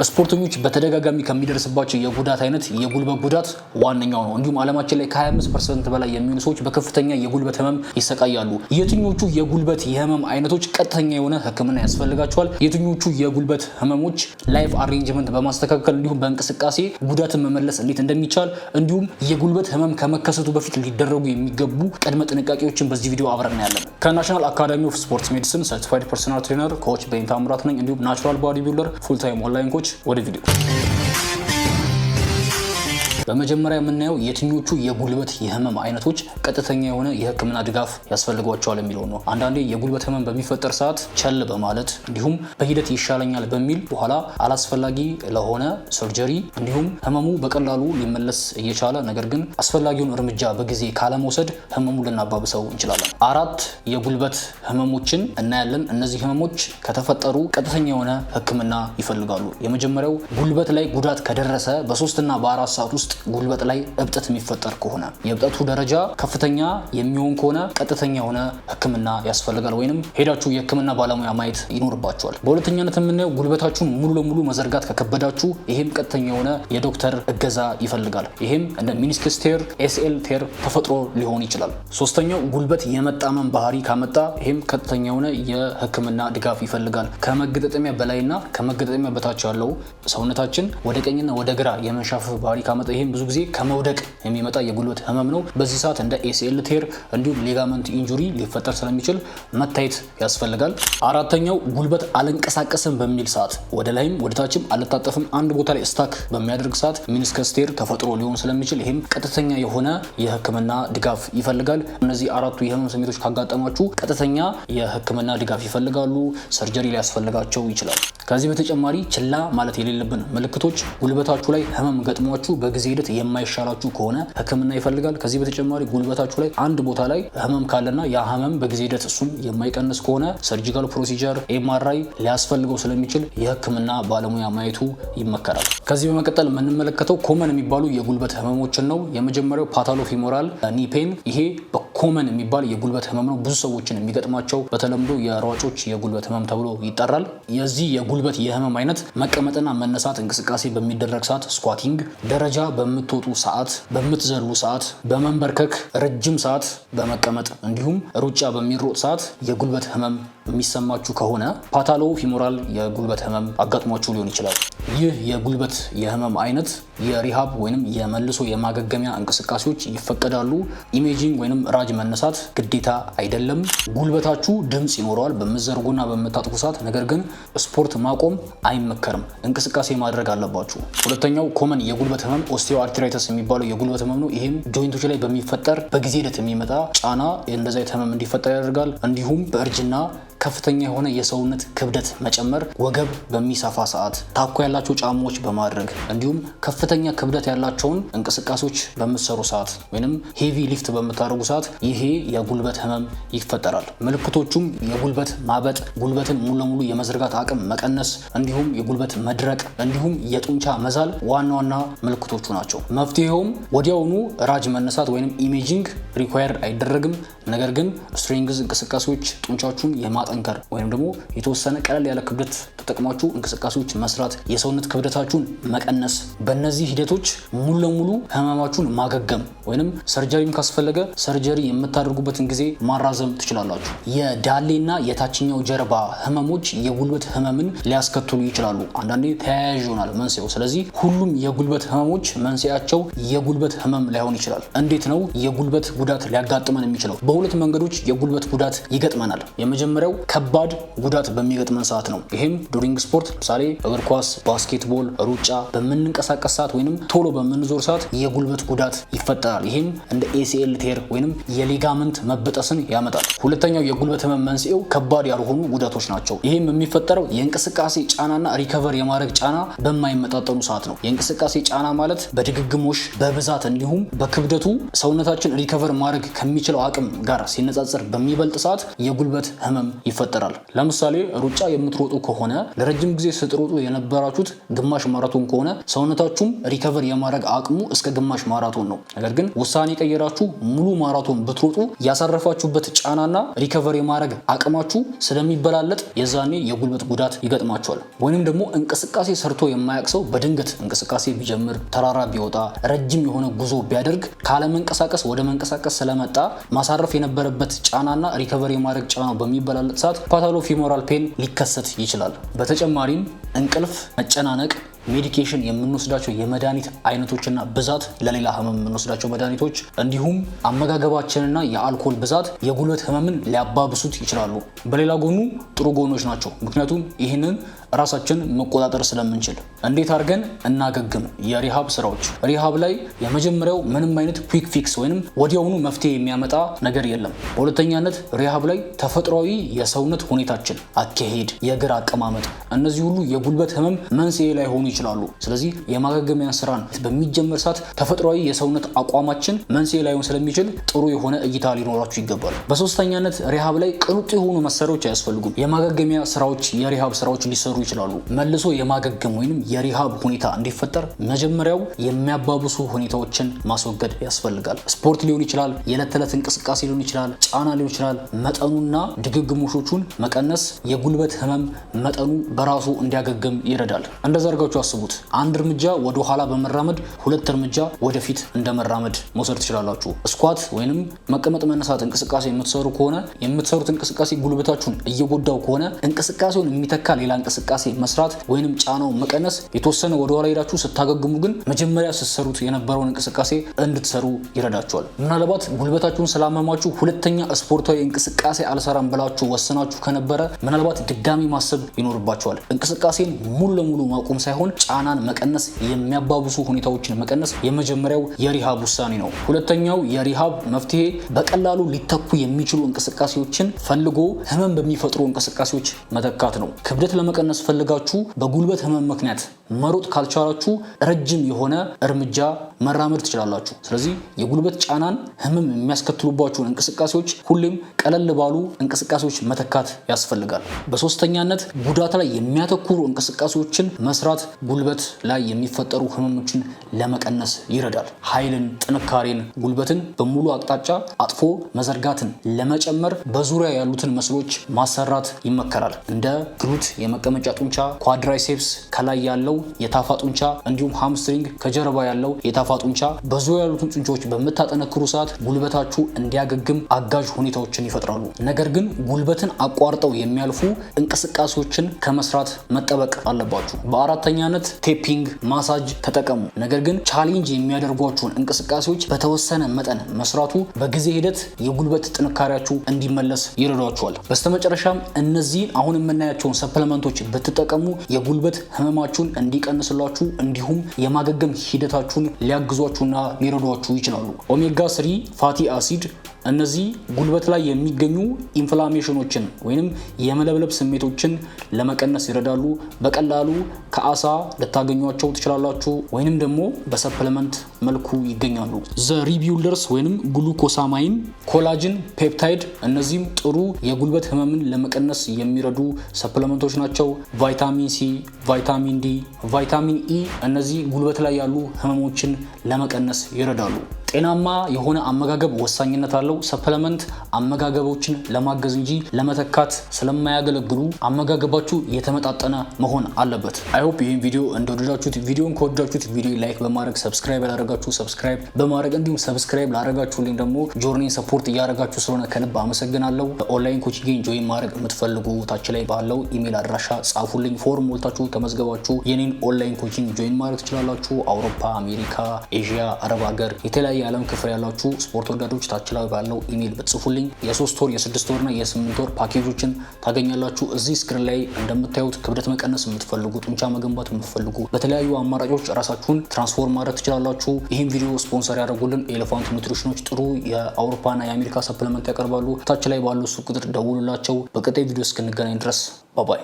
ስፖርተኞች በተደጋጋሚ ከሚደርስባቸው የጉዳት አይነት የጉልበት ጉዳት ዋነኛው ነው። እንዲሁም ዓለማችን ላይ ከ25% በላይ የሚሆኑ ሰዎች በከፍተኛ የጉልበት ህመም ይሰቃያሉ። የትኞቹ የጉልበት የህመም አይነቶች ቀጥተኛ የሆነ ህክምና ያስፈልጋቸዋል? የትኞቹ የጉልበት ህመሞች ላይፍ አሬንጅመንት በማስተካከል እንዲሁም በእንቅስቃሴ ጉዳትን መመለስ እንዴት እንደሚቻል እንዲሁም የጉልበት ህመም ከመከሰቱ በፊት ሊደረጉ የሚገቡ ቅድመ ጥንቃቄዎችን በዚህ ቪዲዮ አብረን ያለን። ከናሽናል አካዳሚ ኦፍ ስፖርትስ ሜዲሲን ሰርቲፋይድ ፐርሰናል ትሬነር ኮች በይን ታምራት ነኝ። እንዲሁም ናቹራል ቦዲ ቢልደር ፉል ታይም ኦንላይን ኮች ወደ ቪዲዮ። በመጀመሪያ የምናየው የትኞቹ የጉልበት የህመም አይነቶች ቀጥተኛ የሆነ የህክምና ድጋፍ ያስፈልጓቸዋል የሚለው ነው። አንዳንዴ የጉልበት ህመም በሚፈጠር ሰዓት ቸል በማለት እንዲሁም በሂደት ይሻለኛል በሚል በኋላ አላስፈላጊ ለሆነ ሰርጀሪ እንዲሁም ህመሙ በቀላሉ ሊመለስ እየቻለ ነገር ግን አስፈላጊውን እርምጃ በጊዜ ካለመውሰድ ህመሙ ልናባብሰው እንችላለን። አራት የጉልበት ህመሞችን እናያለን። እነዚህ ህመሞች ከተፈጠሩ ቀጥተኛ የሆነ ህክምና ይፈልጋሉ። የመጀመሪያው ጉልበት ላይ ጉዳት ከደረሰ በ3 እና በ4 ሰዓት ውስጥ ጉልበት ላይ እብጠት የሚፈጠር ከሆነ የእብጠቱ ደረጃ ከፍተኛ የሚሆን ከሆነ ቀጥተኛ የሆነ ህክምና ያስፈልጋል ወይንም ሄዳችሁ የህክምና ባለሙያ ማየት ይኖርባችኋል። በሁለተኛነት የምናየው ጉልበታችሁን ሙሉ ለሙሉ መዘርጋት ከከበዳችሁ ይሄም ቀጥተኛ የሆነ የዶክተር እገዛ ይፈልጋል። ይሄም እንደ ሚኒስክስ ቴር፣ ኤስኤል ቴር ተፈጥሮ ሊሆን ይችላል። ሶስተኛው ጉልበት የመጣመም ባህሪ ካመጣ ይሄም ቀጥተኛ የሆነ የህክምና ድጋፍ ይፈልጋል። ከመገጣጠሚያ በላይና ከመገጣጠሚያ በታች ያለው ሰውነታችን ወደ ቀኝና ወደ ግራ የመንሻፈፍ ባህሪ ካመጣ ይሄም ብዙ ጊዜ ከመውደቅ የሚመጣ የጉልበት ህመም ነው። በዚህ ሰዓት እንደ ኤሲኤል ቴር እንዲሁም ሊጋመንት ኢንጁሪ ሊፈጠር ስለሚችል መታየት ያስፈልጋል። አራተኛው ጉልበት አልንቀሳቀስም በሚል ሰዓት ወደ ላይም ወደ ታችም አልታጠፍም አንድ ቦታ ላይ ስታክ በሚያደርግ ሰዓት ሚኒስከስ ቴር ተፈጥሮ ሊሆን ስለሚችል ይሄም ቀጥተኛ የሆነ የህክምና ድጋፍ ይፈልጋል። እነዚህ አራቱ የህመም ስሜቶች ካጋጠማችሁ ቀጥተኛ የህክምና ድጋፍ ይፈልጋሉ። ሰርጀሪ ሊያስፈልጋቸው ይችላል። ከዚህ በተጨማሪ ችላ ማለት የሌለብን ምልክቶች ጉልበታችሁ ላይ ህመም ገጥሟችሁ በጊዜ ሂደት የማይሻላችሁ ከሆነ ህክምና ይፈልጋል። ከዚህ በተጨማሪ ጉልበታችሁ ላይ አንድ ቦታ ላይ ህመም ካለና ያ ህመም በጊዜ ሂደት እሱም የማይቀንስ ከሆነ ሰርጂካል ፕሮሲጀር ኤምአርአይ ሊያስፈልገው ስለሚችል የህክምና ባለሙያ ማየቱ ይመከራል። ከዚህ በመቀጠል የምንመለከተው ኮመን የሚባሉ የጉልበት ህመሞችን ነው። የመጀመሪያው ፓታሎፊሞራል ኒ ፔን። ይሄ ኮመን የሚባል የጉልበት ህመም ነው። ብዙ ሰዎችን የሚገጥማቸው በተለምዶ የሯጮች የጉልበት ህመም ተብሎ ይጠራል። የዚህ የጉልበት የህመም አይነት መቀመጥና መነሳት እንቅስቃሴ በሚደረግ ሰዓት ስኳቲንግ፣ ደረጃ በምትወጡ ሰዓት፣ በምትዘሉ ሰዓት፣ በመንበርከክ ረጅም ሰዓት በመቀመጥ እንዲሁም ሩጫ በሚሮጥ ሰዓት የጉልበት ህመም የሚሰማችሁ ከሆነ ፓታሎ ፊሞራል የጉልበት ህመም አጋጥሟችሁ ሊሆን ይችላል። ይህ የጉልበት የህመም አይነት የሪሃብ ወይንም የመልሶ የማገገሚያ እንቅስቃሴዎች ይፈቀዳሉ። ኢሜጂንግ ወይንም ራጅ መነሳት ግዴታ አይደለም። ጉልበታችሁ ድምጽ ይኖረዋል በምትዘርጉና በምታጥፉ ሰዓት፣ ነገር ግን ስፖርት ማቆም አይመከርም። እንቅስቃሴ ማድረግ አለባችሁ። ሁለተኛው ኮመን የጉልበት ህመም ኦስቲዮ አርትራይተስ የሚባለው የጉልበት ህመም ነው። ይህም ጆይንቶች ላይ በሚፈጠር በጊዜ ሂደት የሚመጣ ጫና እንደዛ ህመም እንዲፈጠር ያደርጋል። እንዲሁም በእርጅና ከፍተኛ የሆነ የሰውነት ክብደት መጨመር፣ ወገብ በሚሰፋ ሰዓት ታኮ ያላቸው ጫማዎች በማድረግ እንዲሁም ከፍተኛ ክብደት ያላቸውን እንቅስቃሴዎች በምትሰሩ ሰዓት ወይንም ሄቪ ሊፍት በምታደርጉ ሰዓት ይሄ የጉልበት ህመም ይፈጠራል። ምልክቶቹም የጉልበት ማበጥ፣ ጉልበትን ሙሉ ለሙሉ የመዘርጋት አቅም መቀነስ እንዲሁም የጉልበት መድረቅ እንዲሁም የጡንቻ መዛል ዋና ዋና ምልክቶቹ ናቸው። መፍትሄውም ወዲያውኑ ራጅ መነሳት ወይንም ኢሜጂንግ ሪኳየርድ አይደረግም። ነገር ግን ስትሪንግዝ እንቅስቃሴዎች ጡንቻችሁን ጠንከር ወይም ደግሞ የተወሰነ ቀለል ያለ ክብደት ተጠቅማችሁ እንቅስቃሴዎች መስራት፣ የሰውነት ክብደታችሁን መቀነስ። በእነዚህ ሂደቶች ሙሉ ለሙሉ ህመማችሁን ማገገም ወይንም ሰርጀሪም ካስፈለገ ሰርጀሪ የምታደርጉበትን ጊዜ ማራዘም ትችላላችሁ። የዳሌና የታችኛው ጀርባ ህመሞች የጉልበት ህመምን ሊያስከትሉ ይችላሉ። አንዳንዴ ተያያዥ ይሆናል መንስኤው። ስለዚህ ሁሉም የጉልበት ህመሞች መንስኤያቸው የጉልበት ህመም ላይሆን ይችላል። እንዴት ነው የጉልበት ጉዳት ሊያጋጥመን የሚችለው? በሁለት መንገዶች የጉልበት ጉዳት ይገጥመናል። የመጀመሪያው ከባድ ጉዳት በሚገጥመን ሰዓት ነው። ይሄም ዱሪንግ ስፖርት ለምሳሌ እግር ኳስ፣ ባስኬትቦል፣ ሩጫ በምንንቀሳቀስ ሰዓት ወይንም ቶሎ በምንዞር ሰዓት የጉልበት ጉዳት ይፈጠራል። ይሄም እንደ ኤሲኤል ቴር ወይንም የሊጋመንት መበጠስን ያመጣል። ሁለተኛው የጉልበት ህመም መንስኤው ከባድ ያልሆኑ ጉዳቶች ናቸው። ይሄም የሚፈጠረው የእንቅስቃሴ ጫናና ሪከቨር የማድረግ ጫና በማይመጣጠኑ ሰዓት ነው። የእንቅስቃሴ ጫና ማለት በድግግሞሽ በብዛት እንዲሁም በክብደቱ ሰውነታችን ሪከቨር ማድረግ ከሚችለው አቅም ጋር ሲነጻጸር በሚበልጥ ሰዓት የጉልበት ህመም ይፈጠራል። ለምሳሌ ሩጫ የምትሮጡ ከሆነ ለረጅም ጊዜ ስትሮጡ የነበራችሁት ግማሽ ማራቶን ከሆነ ሰውነታችሁም ሪከቨር የማድረግ አቅሙ እስከ ግማሽ ማራቶን ነው። ነገር ግን ውሳኔ ቀየራችሁ ሙሉ ማራቶን ብትሮጡ ያሳረፋችሁበት ጫናና ሪከቨር የማድረግ አቅማችሁ ስለሚበላለጥ የዛኔ የጉልበት ጉዳት ይገጥማችኋል። ወይንም ደግሞ እንቅስቃሴ ሰርቶ የማያውቅ ሰው በድንገት እንቅስቃሴ ቢጀምር፣ ተራራ ቢወጣ፣ ረጅም የሆነ ጉዞ ቢያደርግ ካለመንቀሳቀስ ወደ መንቀሳቀስ ስለመጣ ማሳረፍ የነበረበት ጫናና ሪከቨር የማድረግ ጫናው በሚበላለጥ ሰዓት ፓታሎፊሞራል ፔን ሊከሰት ይችላል። በተጨማሪም እንቅልፍ፣ መጨናነቅ፣ ሜዲኬሽን የምንወስዳቸው የመድኃኒት አይነቶችና ብዛት፣ ለሌላ ህመም የምንወስዳቸው መድኃኒቶች እንዲሁም አመጋገባችንና የአልኮል ብዛት የጉልበት ህመምን ሊያባብሱት ይችላሉ። በሌላ ጎኑ ጥሩ ጎኖች ናቸው። ምክንያቱም ይህንን ራሳችን መቆጣጠር ስለምንችል። እንዴት አድርገን እናገግም? የሪሃብ ስራዎች። ሪሃብ ላይ የመጀመሪያው ምንም አይነት ኩዊክ ፊክስ ወይንም ወዲያውኑ መፍትሄ የሚያመጣ ነገር የለም። በሁለተኛነት ሪሃብ ላይ ተፈጥሯዊ የሰውነት ሁኔታችን፣ አካሄድ፣ የእግር አቀማመጥ፣ እነዚህ ሁሉ የጉልበት ህመም መንስኤ ላይ ሆኑ ይችላሉ። ስለዚህ የማገገሚያ ስራን በሚጀመር ሰዓት ተፈጥሯዊ የሰውነት አቋማችን መንስኤ ላይሆን ስለሚችል ጥሩ የሆነ እይታ ሊኖራችሁ ይገባል። በሶስተኛነት ሪሃብ ላይ ቅንጡ የሆኑ መሳሪያዎች አያስፈልጉም። የማገገሚያ ስራዎች፣ የሪሃብ ስራዎች ሊሰሩ ይችላሉ። መልሶ የማገገም ወይንም የሪሃብ ሁኔታ እንዲፈጠር መጀመሪያው የሚያባብሱ ሁኔታዎችን ማስወገድ ያስፈልጋል። ስፖርት ሊሆን ይችላል፣ የዕለት ተዕለት እንቅስቃሴ ሊሆን ይችላል፣ ጫና ሊሆን ይችላል። መጠኑና ድግግሞሾቹን መቀነስ የጉልበት ህመም መጠኑ በራሱ እንዲያገግም ይረዳል። እንደዛ አድርጋችሁ አስቡት። አንድ እርምጃ ወደ ኋላ በመራመድ ሁለት እርምጃ ወደፊት እንደመራመድ መውሰድ ትችላላችሁ። ስኳት ወይንም መቀመጥ መነሳት እንቅስቃሴ የምትሰሩ ከሆነ የምትሰሩት እንቅስቃሴ ጉልበታችሁን እየጎዳው ከሆነ እንቅስቃሴውን የሚተካ ሌላ እንቅስቃሴ መስራት ወይንም ጫናው መቀነስ፣ የተወሰነ ወደ ኋላ ሄዳችሁ ስታገግሙ ግን መጀመሪያ ስትሰሩት የነበረውን እንቅስቃሴ እንድትሰሩ ይረዳችኋል። ምናልባት ጉልበታችሁን ስላመማችሁ ሁለተኛ ስፖርታዊ እንቅስቃሴ አልሰራም ብላችሁ ወስናችሁ ከነበረ ምናልባት ድጋሚ ማሰብ ይኖርባችኋል። እንቅስቃሴን ሙሉ ለሙሉ ማቆም ሳይሆን ጫናን መቀነስ፣ የሚያባብሱ ሁኔታዎችን መቀነስ የመጀመሪያው የሪሃብ ውሳኔ ነው። ሁለተኛው የሪሃብ መፍትሄ በቀላሉ ሊተኩ የሚችሉ እንቅስቃሴዎችን ፈልጎ ህመም በሚፈጥሩ እንቅስቃሴዎች መተካት ነው። ክብደት ለመቀነስ ፈልጋችሁ በጉልበት ህመም ምክንያት መሮጥ ካልቻላችሁ ረጅም የሆነ እርምጃ መራመድ ትችላላችሁ። ስለዚህ የጉልበት ጫናን ህመም የሚያስከትሉባቸውን እንቅስቃሴዎች ሁሌም ቀለል ባሉ እንቅስቃሴዎች መተካት ያስፈልጋል። በሶስተኛነት ጉዳት ላይ የሚያተኩሩ እንቅስቃሴዎችን መስራት ጉልበት ላይ የሚፈጠሩ ህመሞችን ለመቀነስ ይረዳል። ኃይልን፣ ጥንካሬን፣ ጉልበትን በሙሉ አቅጣጫ አጥፎ መዘርጋትን ለመጨመር በዙሪያ ያሉትን መስሎች ማሰራት ይመከራል። እንደ ግሉት የመቀመጫ ጡንቻ፣ ኳድራይሴፕስ ከላይ ያለው የታፋ ጡንቻ እንዲሁም ሃምስትሪንግ ከጀርባ ያለው የታፋ ጡንቻ። በዙሪያ ያሉትን ጡንቻዎች በምታጠነክሩ ሰዓት ጉልበታችሁ እንዲያገግም አጋዥ ሁኔታዎችን ይፈጥራሉ። ነገር ግን ጉልበትን አቋርጠው የሚያልፉ እንቅስቃሴዎችን ከመስራት መጠበቅ አለባችሁ። በአራተኛነት ቴፒንግ፣ ማሳጅ ተጠቀሙ። ነገር ግን ቻሌንጅ የሚያደርጓችሁን እንቅስቃሴዎች በተወሰነ መጠን መስራቱ በጊዜ ሂደት የጉልበት ጥንካሬያችሁ እንዲመለስ ይረዷችኋል። በስተመጨረሻም እነዚህን አሁን የምናያቸውን ሰፕሊመንቶች ብትጠቀሙ የጉልበት ህመማችሁን እንዲቀንስላችሁ እንዲሁም የማገገም ሂደታችሁን ሊያግዟችሁና ሊረዷችሁ ይችላሉ። ኦሜጋ 3 ፋቲ አሲድ እነዚህ ጉልበት ላይ የሚገኙ ኢንፍላሜሽኖችን ወይንም የመለብለብ ስሜቶችን ለመቀነስ ይረዳሉ። በቀላሉ ከአሳ ልታገኟቸው ትችላላችሁ ወይንም ደግሞ በሰፕሊመንት መልኩ ይገኛሉ። ዘ ሪቢውልደርስ ወይንም ግሉኮሳማይን፣ ኮላጅን፣ ፔፕታይድ እነዚህም ጥሩ የጉልበት ህመምን ለመቀነስ የሚረዱ ሰፕሊመንቶች ናቸው። ቫይታሚን ሲ፣ ቫይታሚን ዲ፣ ቫይታሚን ኢ እነዚህ ጉልበት ላይ ያሉ ህመሞችን ለመቀነስ ይረዳሉ። ጤናማ የሆነ አመጋገብ ወሳኝነት አለው። ሰፕሊመንት አመጋገቦችን ለማገዝ እንጂ ለመተካት ስለማያገለግሉ አመጋገባችሁ የተመጣጠነ መሆን አለበት። አይ ሆፕ ይህን ቪዲዮ እንደወደዳችሁት፣ ቪዲዮን ከወደዳችሁት ቪዲዮ ላይክ በማድረግ ሰብስክራይብ ያላደረጋችሁ ሰብስክራይብ በማድረግ እንዲሁም ሰብስክራይብ ላደረጋችሁልኝ ደግሞ ጆርኒን ሰፖርት እያደረጋችሁ ስለሆነ ከልብ አመሰግናለሁ። ኦንላይን ኮቺንግ ጆይን ማድረግ የምትፈልጉ ታች ላይ ባለው ኢሜል አድራሻ ጻፉልኝ። ፎርም ሞልታችሁ ተመዝገባችሁ የኔን ኦንላይን ኮቺንግ ጆይን ማድረግ ትችላላችሁ። አውሮፓ፣ አሜሪካ፣ ኤዥያ፣ አረብ ሀገር የተለያየ የዓለም ክፍል ያላችሁ ስፖርት ወዳዶች ታች ላይ ባለው ኢሜል ብትጽፉልኝ የ3 ወር የ6 ወርና የ8 ወር ፓኬጆችን ታገኛላችሁ። እዚህ ስክሪን ላይ እንደምታዩት ክብደት መቀነስ የምትፈልጉ፣ ጡንቻ መገንባት የምትፈልጉ በተለያዩ አማራጮች ራሳችሁን ትራንስፎርም ማድረግ ትችላላችሁ። ይህን ቪዲዮ ስፖንሰር ያደርጉልን ኤሌፋንት ኒውትሪሽኖች ጥሩ የአውሮፓና የአሜሪካ ሰፕሊመንት ያቀርባሉ። ታች ላይ ባለው ቁጥር ደውሉላቸው። በቀጣይ ቪዲዮ እስክንገናኝ ድረስ ባባይ።